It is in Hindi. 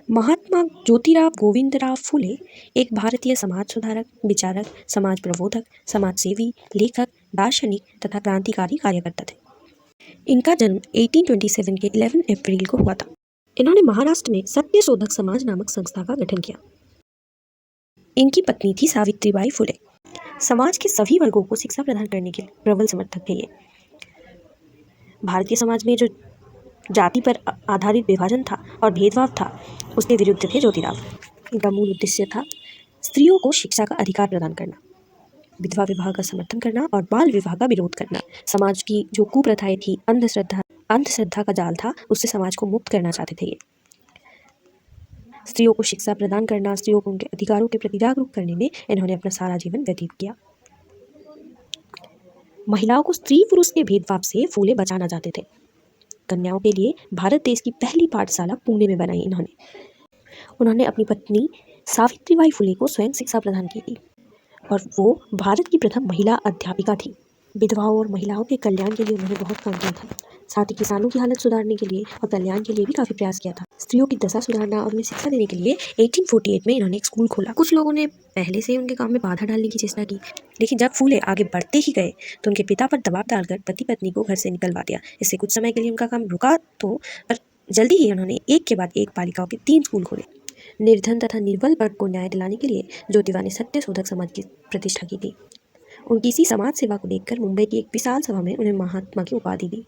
महात्मा ज्योतिराव गोविंदराव फुले एक भारतीय समाज सुधारक, विचारक, समाज प्रबोधक, समाजसेवी, लेखक, दार्शनिक तथा क्रांतिकारी कार्यकर्ता थे। इनका जन्म 1827 के 11 अप्रैल को हुआ था। इन्होंने महाराष्ट्र में सत्यशोधक समाज नामक संस्था का गठन किया। इनकी पत्नी थी सावित्रीबाई फुले। समाज के सभी वर्गों को शिक्षा प्रदान करने के प्रबल समर्थक थे ये। भारतीय समाज में जो जाति पर आधारित विभाजन था और भेदभाव था, उसके विरुद्ध थे ज्योतिराव। इनका मूल उद्देश्य था स्त्रियों को शिक्षा का अधिकार प्रदान करना, विधवा विवाह का समर्थन करना और बाल विवाह का विरोध करना। समाज की जो कुप्रथाएं थी, अंधश्रद्धा का जाल था, उससे समाज को मुक्त करना चाहते थे ये। स्त्रियों को शिक्षा प्रदान करना, स्त्रियों को उनके अधिकारों के प्रति जागरूक करने में इन्होंने अपना सारा जीवन व्यतीत किया। महिलाओं को स्त्री पुरुष के भेदभाव से फूले बचाना चाहते थे। कन्याओं के लिए भारत देश की पहली पाठशाला पुणे में बनाई उन्होंने अपनी पत्नी सावित्रीबाई फुले को स्वयं शिक्षा प्रदान की थी और वो भारत की प्रथम महिला अध्यापिका थी। विधवाओं और महिलाओं के कल्याण के लिए उन्होंने बहुत काम किया था। साथ ही किसानों की हालत सुधारने के लिए और कल्याण के लिए भी काफ़ी प्रयास किया था। स्त्रियों की दशा सुधारना और उन्हें शिक्षा देने के लिए 1848 में इन्होंने एक स्कूल खोला। कुछ लोगों ने पहले से उनके काम में बाधा डालने की चेष्टा की, लेकिन जब फूले आगे बढ़ते ही गए तो उनके पिता पर दबाव डालकर पति पत्नी को घर से निकलवा दिया। इससे कुछ समय के लिए उनका काम रुका तो पर जल्दी ही उन्होंने एक के बाद एक बालिकाओं के 3 स्कूल खोले। निर्धन तथा निर्बल वर्ग को न्याय दिलाने के लिए ज्योतिबा ने सत्यशोधक समाज की प्रतिष्ठा की थी। उनकी इसी समाज सेवा को देखकर मुंबई की एक विशाल सभा में उन्हें महात्मा की उपाधि दी।